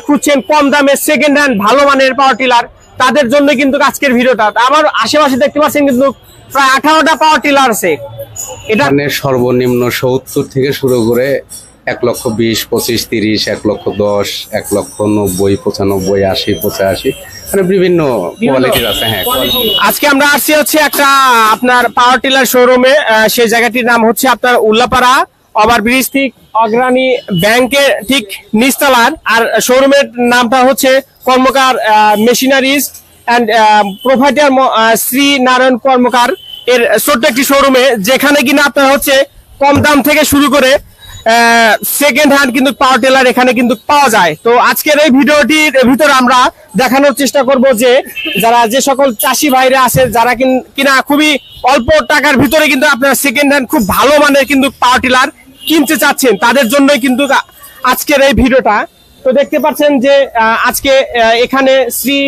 খুঁজছেন কম দামে second hand ভালো মানের পাওয়ার টিলার, তাদের জন্য কিন্তু আজকের ভিডিওটা। আমার আশেপাশে দেখতে পাচ্ছেন কিন্তু প্রায় 18টা পাওয়ার টিলার আছে। এটা সর্বনিম্ন 70 থেকে শুরু করে 1,20,000, 25, 30, 1,10,000, 1,90,000, 95, 80, 85 মানে বিভিন্ন কোয়ালিটির আছে। হ্যাঁ, আজকে আমরা আসছি হচ্ছে একটা আপনার পাওয়ার টিলার শোরুমে। সেই জায়গাটির নাম হচ্ছে আপনার উল্লাপাড়া ওভারব্রিজ ঠিক অগ্রণী ব্যাংকের ঠিক নিচতলার। আর শোরুমের নামটা হচ্ছে Karmakar machineries and provider Shri Narayan Karmakar এর ছোট্ট একটি শোরুমে, যেখানে কিনা আপনার হচ্ছে কম দাম থেকে শুরু করে সেকেন্ড হ্যান্ড কিন্তু পাওয়ার টিলার এখানে কিন্তু পাওয়া যায়। তো আজকের এই ভিডিওটির ভিতরে আমরা দেখানোর চেষ্টা করব যে যে সকল চাষি ভাইরা আছে যারা কিনা খুবই অল্প টাকার ভিতরে কিন্তু আপনার সেকেন্ড হ্যান্ড খুব ভালো মানের কিন্তু পাওয়ার টিলার কিনতে চাচ্ছেন, তাদের জন্যই কিন্তু আজকের এই ভিডিওটা। তো দেখতে পাচ্ছেন যে আজকে এখানে শ্রী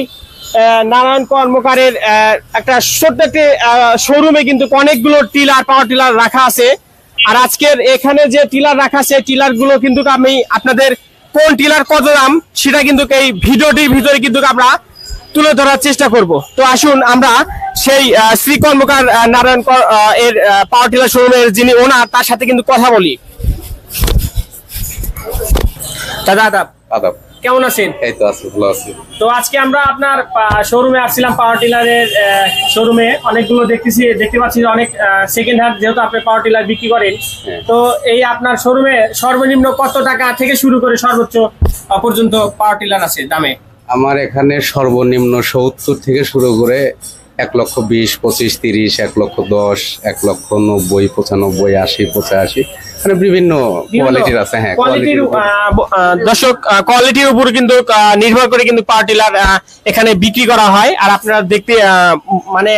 নারায়ণ কর্মকারের একটা ছোট্ট একটি শোরুমে কিন্তু অনেকগুলো টিলার পাওয়ার টিলার রাখা আছে। আর আজকের এখানে যে টিলার রাখা আছে টিলার গুলো কিন্তু আমি আপনাদের কোন টিলার কত দাম সেটা কিন্তু এই ভিডিওটির ভিতরে কিন্তু আমরা তুলে ধরার চেষ্টা করব। তো আসুন আমরা সেই শ্রী কর্মকার নারায়ণ এর পাওয়ার টিলার শোরুমের যিনি ওনার তার সাথে কিন্তু কথা বলি। দাদা আদাব, কেমন আছেন? এই তো আছি, ভালো আছি। তো আজকে আমরা আপনার শোরুমে আসছিলাম, পাওয়ার টিলারের শোরুমে অনেকগুলো দেখতে পাচ্ছি অনেক সেকেন্ড হ্যান্ড, যেহেতু আপনি পাওয়ার টিলার বিক্রি করেন। তো এই আপনার শোরুমে সর্বনিম্ন কত টাকা থেকে শুরু করে সর্বোচ্চ পর্যন্ত পাওয়ার টিলার আছে দামে? আমার এখানে সর্বনিম্ন 70 থেকে শুরু করে 1,20,000, 25, 30, 1,10,000, 1,90,000, 95, 80, 85 মানে বিভিন্ন কোয়ালিটির আছে। হ্যাঁ, দর্শক কোয়ালিটির উপর কিন্তু নির্ভর করে কিন্তু পাওয়ার টিলার এখানে বিক্রি করা হয়। আর আপনারা দেখতে মানে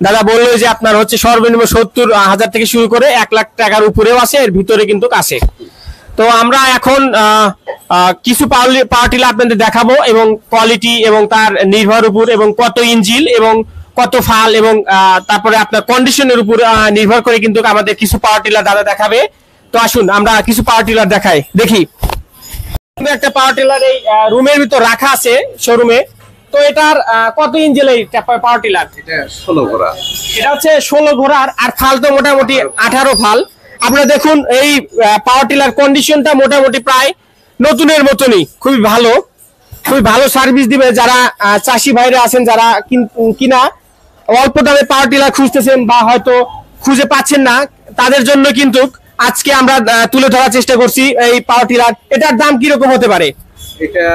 দাদা বললো যে আপনার হচ্ছে সর্বনিম্ন 70,000 থেকে শুরু করে 1 লাখ টাকার উপরেও আছে, এর ভিতরে কিন্তু আছে। তো আমরা এখন কিছু পাওয়ার টিলার আপনাদের দেখাবো এবং কোয়ালিটি এবং তার নির্ভর উপর এবং কত ইঞ্জিল এবং কত ফাল এবং তারপরে আপনার কন্ডিশনের উপর নির্ভর করে কিন্তু আমাদের কিছু পাওয়ার টিলার দাদা দেখাবে। তো আসুন আমরা কিছু পাওয়ার টিলার দেখি। একটা পাওয়ার টিলার এই রুমের ভিতর রাখা আছে শোরুমে। তো এটার কত ইঞ্জিল এই পাওয়ার টিলার? এটা 16 ঘোড়া। এটা হচ্ছে 16 ঘোড়ার। আর ফাল তো মোটামুটি 18 ফাল। আপনারা দেখুন এই পাওয়ার টিলার কন্ডিশনটা মোটামুটি প্রায় নতুনের মতনই, খুবই ভালো সার্ভিস দিবে। যারা চাষি ভাইরা আছেন, যারা কিনা অল্প দামে পাওয়ার টিলার খুঁজতেছেন বা হয়তো খুঁজে পাচ্ছেন না, তাদের জন্য কিন্তু আজকে আমরা তুলে ধরার চেষ্টা করছি এই পাওয়ার টিলার। এটার দাম কিরকম হতে পারে? এটা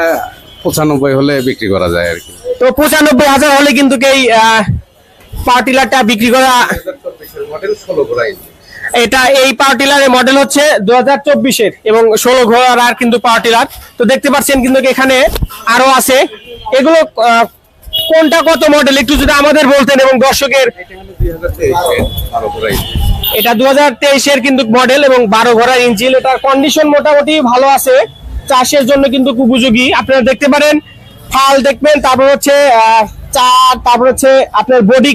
95 হলে বিক্রি করা যায় আর কি। তো 95,000 হলে কিন্তু এই পাওয়ার টিলারটা বিক্রি করা। এটা এই পাওয়ার টিলারের মডেল হচ্ছে 2024-এর এবং 16 ঘোড়ার কিন্তু পাওয়ার টিলার। তো দেখতে পাচ্ছেন কিন্তু এখানে আরো আছে। এগুলো কোনটা কত মডেল একটু যদি আমাদের বলতেন এবং দর্শকের। এটা 2023-এর কিন্তু মডেল এবং 12 ঘোড়ার ইঞ্জিন। এটার কন্ডিশন মোটামুটি ভালো আছে, চাষের জন্য কিন্তু উপযোগী। আপনারা দেখতে পারেন ফাল দেখবেন, তারপর হচ্ছে তারপর হচ্ছে আপনার বডি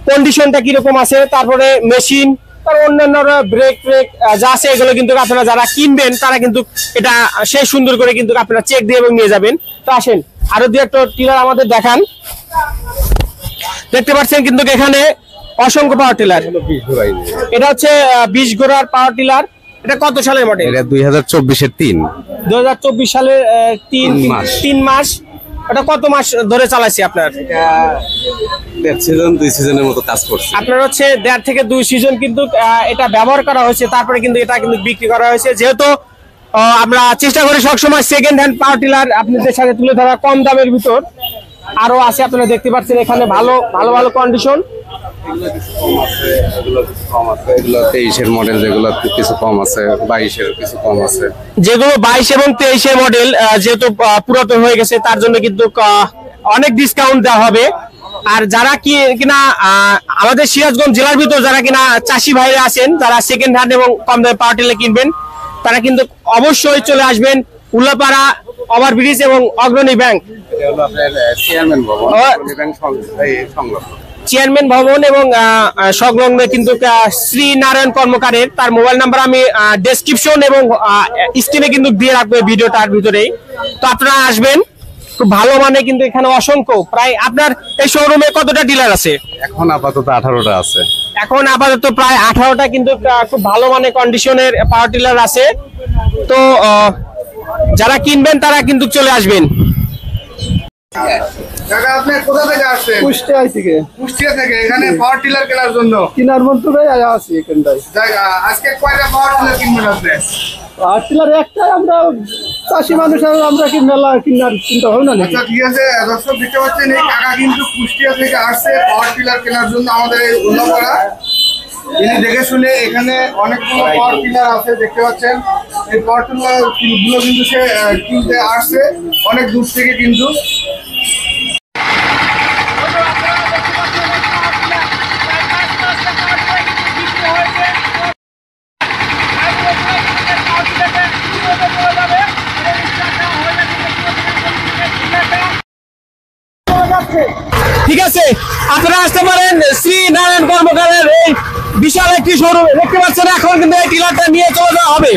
কন্ডিশনটা কিরকম আছে, তারপরে মেশিন, তার অন্যান্য ব্রেক যা আছে এগুলো কিন্তু আপনারা যারা কিনবেন তারা কিন্তু এটা সেই সুন্দর করে কিন্তু আপনারা চেক দিয়ে এবং নিয়ে যাবেন। তো আসেন আরো দু একটা টিলার আমাদের দেখান। দেখতে পাচ্ছেন কিন্তু এখানে অসংখ্য পাওয়ার টিলার। এটা হচ্ছে 20 ঘোড়ার পাওয়ার টিলার। এটা কত সালের মডেল? এটা 2024-এর 3। 2024 সালের 3 মাস। এটা কত মাস ধরে চালাইছে আপনার? এটা 2 সিজনের মতো কাজ করছে। আপনার হচ্ছে 1.5 থেকে 2 সিজন কিন্তু এটা ব্যবহার করা হয়েছে, তারপরে কিন্তু এটা কিন্তু বিক্রি করা হয়েছে। যেহেতু আমরা চেষ্টা করি সবসময় সেকেন্ড হ্যান্ড পাওয়ার টিলার আপনাদের সাথে তুলে ধরা কম দামের ভিতর। আরো আছে আপনারা দেখতে পাচ্ছেন এখানে ভালো কন্ডিশন। এগুলো 23-এর মডেল, যেগুলো কিছু কম আছে, 22-এর কিছু কম আছে। যেগুলো 22 এবং 23-এর মডেল যেহেতু পুরাতন হয়ে গেছে তার জন্য কিন্তু অনেক ডিসকাউন্ট দেওয়া হবে। আর যারা কিনা আমাদের সিরাজগঞ্জ জেলার ভিতর যারা কিনা চাষি ভাইরা আছেন, যারা সেকেন্ড হ্যান্ড এবং কম দামে পাওয়ার টিলার কিনবেন, তারা কিন্তু অবশ্যই চলে আসবেন উল্লাপাড়া ওভারব্রিজ এবং অগ্রণী ব্যাংক। চেয়ারম্যান ভবন এবং সংলগ্ন কিন্তু শ্রী নারায়ণ কর্মকারের তার মোবাইল নাম্বার আমি ডেসক্রিপশন এবং স্ক্রিনে কিন্তু দিয়ে রাখবো ভিডিওটার ভিতরেই। তো আপনারা আসবেন, খুব ভালো মানে কিন্তু এখানে অসংখ্য প্রায় আপনার এই শোরুমে কতটা ডিলার আছে? এখন আপাতত 18টা আছে। এখন আপাতত প্রায় 18টা কিন্তু খুব ভালো মানে কন্ডিশনের পাওয়ার টিলার আছে। তো যারা কিনবেন তারা কিন্তু চলে আসবেন। কাকা আপনি কোথা থেকে আসছেন? কুষ্টিয়া থেকে। কুষ্টিয়া থেকে এখানে পাওয়ার টিলার কেনার জন্য? কিনার মধ্যে আছি এখানটায়। আজকে কয়টা পাওয়ার টিলার কিনবেন আপনি? পাওয়ার টিলার একটাই, আমরা চাষি মানুষ আর আমরা কি মেলা কিনার চিন্তা ভাবনা নাকি? আচ্ছা ঠিক আছে, দর্শক দেখতে পাচ্ছেন এই কাকা কিন্তু কুষ্টিয়া থেকে আসছে পাওয়ার টিলার কেনার জন্য আমাদের এই উল্লাপাড়া। তিনি দেখে শুনে এখানে অনেকগুলো পাওয়ার টিলার আছে দেখতে পাচ্ছেন। এই পাওয়ার টিলার গুলো কিন্তু সে কিনতে আসছে অনেক দূর থেকে কিন্তু। ঠিক আছে, আপনারা আসতে পারেন শ্রী নারায়ণ কর্মকারের এই বিশাল একটি শোরুম দেখতে পাচ্ছেন। এখন কিন্তু এই টিলারটা নিয়ে চলে যাওয়া হবে।